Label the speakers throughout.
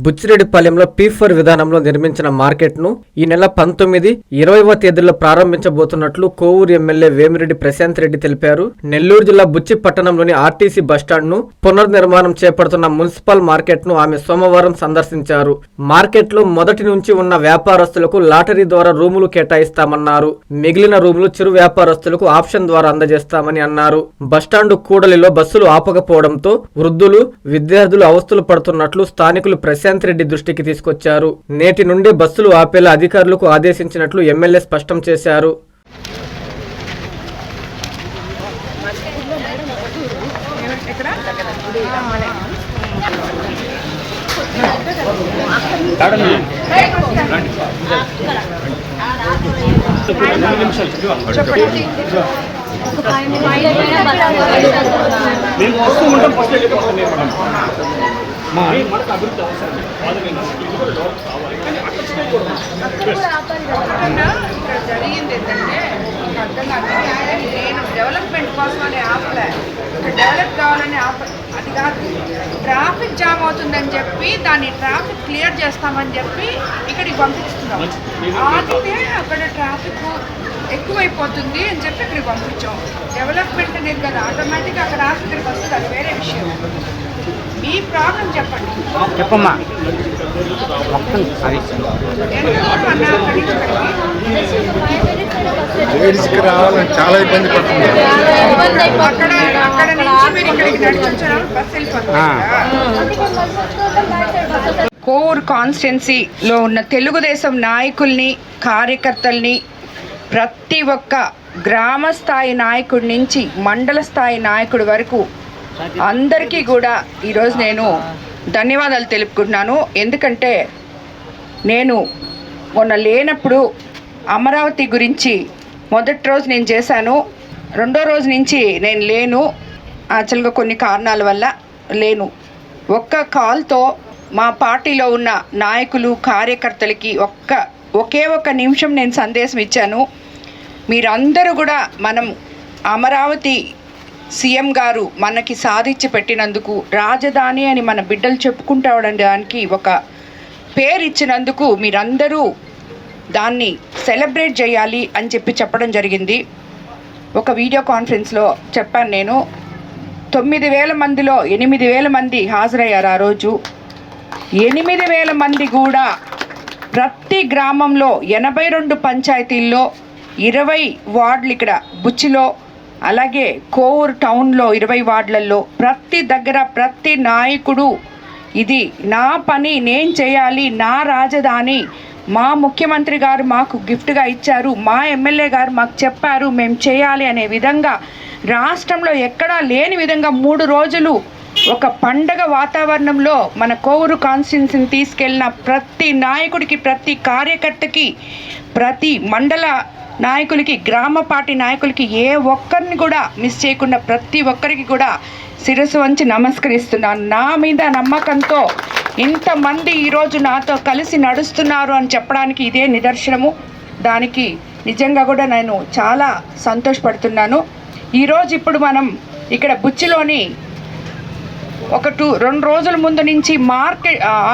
Speaker 1: బుచ్చిరెడ్డిపాలెంలో P4 విధానంలో నిర్మించిన మార్కెట్ను ఈ నెల 19, 20వ తేదీల్లో ప్రారంభించబోతున్నట్లు కోవూరు ఎమ్మెల్యే వేమిరెడ్డి ప్రశాంత్ రెడ్డి తెలిపారు. నెల్లూరు జిల్లా బుచ్చి పట్టణంలోని ఆర్టీసీ బస్టాండ్ను పునర్నిర్మాణం చేపడుతున్న మున్సిపల్ మార్కెట్ను ఆమె సోమవారం సందర్శించారు. మార్కెట్లో మొదటి నుంచి ఉన్న వ్యాపారస్తులకు లాటరీ ద్వారా రూములు కేటాయిస్తామన్నారు. మిగిలిన రూములు చిరు వ్యాపారస్తులకు ఆప్షన్ ద్వారా అందజేస్తామని అన్నారు. బస్టాండు కూడలిలో బస్సులు ఆపకపోవడంతో వృద్ధులు, విద్యార్థులు అవస్థలు పడుతున్నట్లు స్థానికులు ప్రశాంత్ రెడ్డి దృష్టికి తీసుకొచ్చారు. నేటి నుండి బస్సులు ఆపేలా అధికారులకు ఆదేశించినట్లు ఎమ్మెల్యే స్పష్టం చేశారు.
Speaker 2: జరిగింది ఏంటంటే అర్థం కాదు. నేను డెవలప్మెంట్ కోసం అనే ఆపలే, డెవలప్ కావాలని అది కాదు. ట్రాఫిక్ జామ్ అవుతుందని చెప్పి దాన్ని ట్రాఫిక్ క్లియర్ చేస్తామని చెప్పి ఇక్కడికి పంపిస్తున్నాం. ఆగితే అక్కడ ట్రాఫిక్ ఎక్కువైపోతుంది అని చెప్పి ఇక్కడికి పంపించాం. డెవలప్మెంట్ అనేది కదా ఆటోమేటిక్గా అక్కడ ఇక్కడికి వస్తుంది, అది వేరే విషయం. మీ ప్రాబ్లం చెప్పండి.
Speaker 3: చెప్పమ్మా.
Speaker 4: లేడీస్కి రావాలని చాలా ఇబ్బంది పడుతుంది.
Speaker 2: అక్కడ నుంచి మీరు ఇక్కడికి నడిచొచ్చారు, బస్సు వెళ్ళిపోతుంది. కోవూరు కాన్స్టిట్యున్సీలో ఉన్న తెలుగుదేశం నాయకుల్ని, కార్యకర్తల్ని, ప్రతి ఒక్క గ్రామ స్థాయి నాయకుడి నుంచి మండల స్థాయి నాయకుడి వరకు అందరికీ కూడా ఈరోజు నేను ధన్యవాదాలు తెలుపుకుంటున్నాను. ఎందుకంటే నేను మొన్న లేనప్పుడు అమరావతి గురించి మొదటి రోజు నేను చేశాను, రెండో రోజు నుంచి నేను లేను. యాక్చువల్గా కొన్ని కారణాల వల్ల లేను. ఒక్క కాల్తో మా పార్టీలో ఉన్న నాయకులు, కార్యకర్తలకి ఒకే ఒక్క నిమిషం నేను సందేశం ఇచ్చాను. మీరందరూ కూడా మనం అమరావతి సీఎం గారు మనకి సాధించి పెట్టినందుకు, రాజధాని అని మన బిడ్డలు చెప్పుకుంటాడానికి ఒక పేరు ఇచ్చినందుకు మీరందరూ దాన్ని సెలబ్రేట్ చేయాలి అని చెప్పడం జరిగింది. ఒక వీడియో కాన్ఫరెన్స్లో చెప్పాను నేను. 9,000 మందిలో 8,000 మంది హాజరయ్యారు. ఆ రోజు 8,000 మంది కూడా ప్రతి గ్రామంలో 82 పంచాయతీల్లో 20 వార్డులు, ఇక్కడ బుచ్చిలో అలాగే కోవూరు టౌన్లో 20 వార్డులలో ప్రతి దగ్గర ప్రతి నాయకుడు ఇది నా పని, నేను చేయాలి, నా రాజధాని, మా ముఖ్యమంత్రి గారు మాకు గిఫ్ట్గా ఇచ్చారు, మా ఎమ్మెల్యే గారు మాకు చెప్పారు, మేము చేయాలి అనే విధంగా రాష్ట్రంలో ఎక్కడా లేని విధంగా 3 రోజులు ఒక పండగ వాతావరణంలో మన కోవూరు కాన్స్టిట్యున్సీని తీసుకెళ్ళిన ప్రతి నాయకుడికి, ప్రతి కార్యకర్తకి, ప్రతి మండల నాయకులకి, గ్రామ పార్టీ నాయకులకి ఏ ఒక్కరిని కూడా మిస్ చేయకుండా ప్రతి ఒక్కరికి కూడా శిరస్సు వంచి నమస్కరిస్తున్నాను. నా మీద నమ్మకంతో ఇంతమంది ఈరోజు నాతో కలిసి నడుస్తున్నారు అని చెప్పడానికి ఇదే నిదర్శనము. దానికి నిజంగా కూడా నేను చాలా సంతోషపడుతున్నాను. ఈరోజు ఇప్పుడు మనం ఇక్కడ బుచ్చిలోని ఒక 2 రోజుల ముందు నుంచి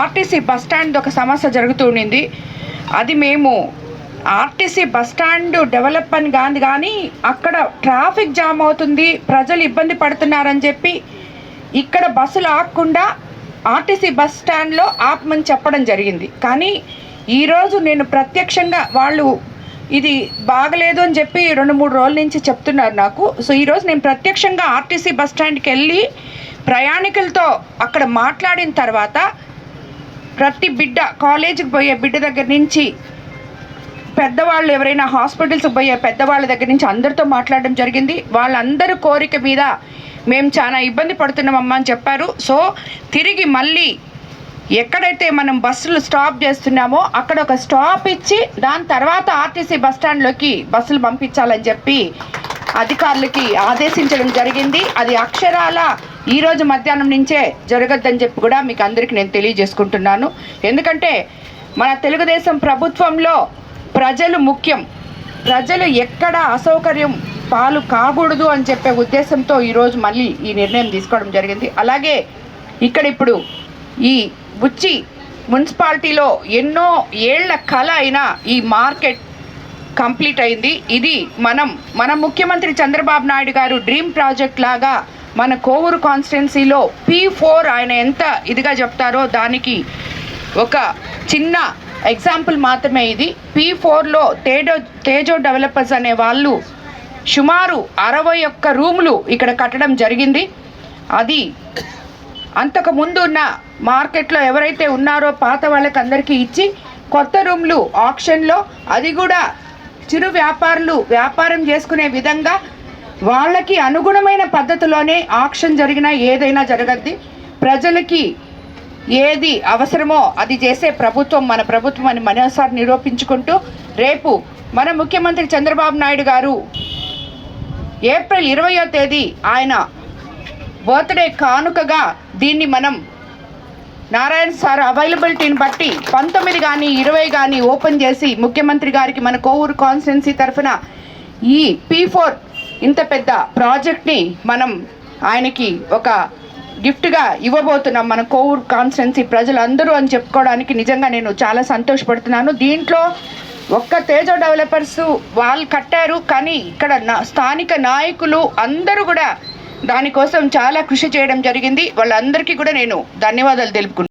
Speaker 2: ఆర్టీసీ బస్టాండ్ ఒక సమస్య జరుగుతూ ఉండింది. అది మేము ఆర్టీసీ బస్టాండ్ డెవలప్ అని కానీ అక్కడ ట్రాఫిక్ జామ్ అవుతుంది, ప్రజలు ఇబ్బంది పడుతున్నారని చెప్పి ఇక్కడ బస్సులు ఆగకుండా ఆర్టీసీ బస్ స్టాండ్లో ఆపమని చెప్పడం జరిగింది. కానీ ఈరోజు నేను ప్రత్యక్షంగా వాళ్ళు ఇది బాగలేదు అని చెప్పి 2-3 రోజుల నుంచి చెప్తున్నారు నాకు. సో ఈరోజు నేను ప్రత్యక్షంగా ఆర్టీసీ బస్ స్టాండ్కి వెళ్ళి ప్రయాణికులతో అక్కడ మాట్లాడిన తర్వాత ప్రతి బిడ్డ, కాలేజీకి పోయే బిడ్డ దగ్గర నుంచి పెద్దవాళ్ళు, ఎవరైనా హాస్పిటల్స్కి పోయే పెద్దవాళ్ళ దగ్గర నుంచి అందరితో మాట్లాడడం జరిగింది. వాళ్ళందరూ కోరిక మీద మేము చాలా ఇబ్బంది పడుతున్నామమ్మా అని చెప్పారు. సో తిరిగి మళ్ళీ ఎక్కడైతే మనం బస్సులు స్టాప్ చేస్తున్నామో అక్కడ ఒక స్టాప్ ఇచ్చి దాని తర్వాత ఆర్టీసీ బస్టాండ్లోకి బస్సులు పంపించాలని చెప్పి అధికారులకి ఆదేశించడం జరిగింది. అది అక్షరాల ఈరోజు మధ్యాహ్నం నుంచే జరగద్దని చెప్పి కూడా మీకు అందరికీ నేను తెలియజేసుకుంటున్నాను. ఎందుకంటే మన తెలుగుదేశం ప్రభుత్వంలో ప్రజలు ముఖ్యం, ప్రజలు ఎక్కడ అసౌకర్యం పాలు కాకూడదు అని చెప్పే ఉద్దేశంతో ఈరోజు మళ్ళీ ఈ నిర్ణయం తీసుకోవడం జరిగింది. అలాగే ఇక్కడ ఇప్పుడు ఈ బుచ్చి మున్సిపాలిటీలో ఎన్నో ఏళ్ల కళ అయిన ఈ మార్కెట్ కంప్లీట్ అయింది. ఇది మన ముఖ్యమంత్రి చంద్రబాబు నాయుడు గారు డ్రీమ్ ప్రాజెక్ట్ లాగా మన కోవూరు కాన్స్టిట్యున్సీలో P4 ఆయన ఎంత ఇదిగా చెప్తారో దానికి ఒక చిన్న ఎగ్జాంపుల్ మాత్రమే ఇది. P4లో తేజో డెవలపర్స్ అనే వాళ్ళు సుమారు 61 రూములు ఇక్కడ కట్టడం జరిగింది. అది అంతకు ముందు ఉన్న మార్కెట్లో ఎవరైతే ఉన్నారో పాత వాళ్ళకి అందరికీ ఇచ్చి కొత్త రూమ్లు ఆక్షన్లో, అది కూడా చిరు వ్యాపారులు వ్యాపారం చేసుకునే విధంగా వాళ్ళకి అనుగుణమైన పద్ధతిలోనే ఆక్షన్ జరిగినా ఏదైనా జరగద్ది. ప్రజలకి ఏది అవసరమో అది చేసే ప్రభుత్వం మన ప్రభుత్వం అని మరోసారి నిరూపించుకుంటూ, రేపు మన ముఖ్యమంత్రి చంద్రబాబు నాయుడు గారు ఏప్రిల్ 20వ తేదీ ఆయన బర్త్డే కానుకగా దీన్ని మనం నారాయణ సార్ అవైలబిలిటీని బట్టి 19 కానీ 20 కానీ ఓపెన్ చేసి ముఖ్యమంత్రి గారికి మన కోవూరు కాన్స్టిట్యున్సీ తరఫున ఈ P4 ఇంత పెద్ద ప్రాజెక్ట్ని మనం ఆయనకి ఒక గిఫ్ట్గా ఇవ్వబోతున్నాం మన కోవూరు కాన్స్టిట్యున్సీ ప్రజలందరూ అని చెప్పుకోవడానికి నిజంగా నేను చాలా సంతోషపడుతున్నాను. దీంట్లో ఒక్క తేజో డెవలపర్స్ వాళ్ళు కట్టారు, కానీ ఇక్కడ స్థానిక నాయకులు అందరూ కూడా దానికోసం చాలా కృషి చేయడం జరిగింది. వాళ్ళందరికీ కూడా నేను ధన్యవాదాలు తెలుపుకుంటున్నాను.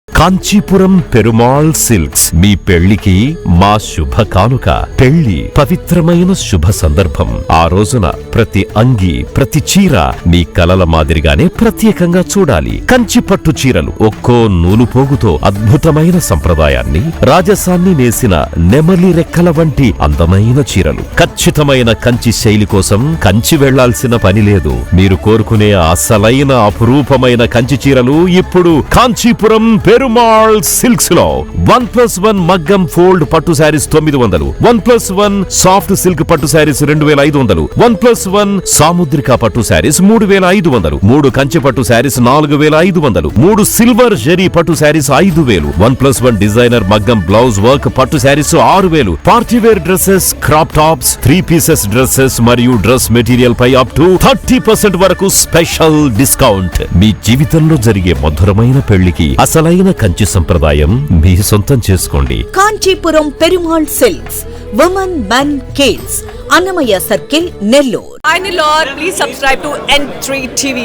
Speaker 3: కాంచీపురం పెరుమాళ్ సిల్క్స్ మీ పెళ్లికి మా శుభ కానుక. పెళ్లి పవిత్రమైన శుభ సందర్భం. ఆ రోజున ప్రతి అంగి, ప్రతి చీర మీ కలల మాదిరిగానే ప్రత్యేకంగా చూడాలి. కంచి పట్టు చీరలు ఒక్కో నూలు పోగుతో అద్భుతమైన సంప్రదాయాన్ని, రాజసాన్ని నేసిన నెమలి రెక్కల వంటి అందమైన చీరలు. ఖచ్చితమైన కంచి శైలి కోసం కంచి వెళ్లాల్సిన పని లేదు. మీరు కోరుకునే అసలైన అపురూపమైన కంచి చీరలు ఇప్పుడు కాంచీపురం పెరుమాళ్ సిల్క్స్ లో 1+1 మగ్గం ఫోల్డ్ పట్టు శారీస్ 900, 1+1 సాఫ్ట్ సిల్క్ పట్టు శారీస్ 2500, 1+1 సాముద్రిక పట్టు శారీస్ 3500, 3 కంచి పట్టు శారీస్ 4500, 3 సిల్వర్ జరీ పట్టు శారీస్ 5000, 1+1 డిజైనర్ మగ్గం బ్లౌజ్ వర్క్ పట్టు saris 6000, party wear dresses, crop tops, 3 pieces dresses మరియు డ్రెస్ మెటీరియల్ పై అప్ టు 30% వరకు స్పెషల్ డిస్కౌంట్. మీ జీవితంలో జరిగే మధురమైన పెళ్లికి అసలైన కంచి సంప్రదాయం మీ సొంతం చేసుకోండి.
Speaker 5: Kanchipuram Perumal silks, women men kids, Annamayya circle, Nellore.
Speaker 6: Finally, Lord, please subscribe to N3 TV.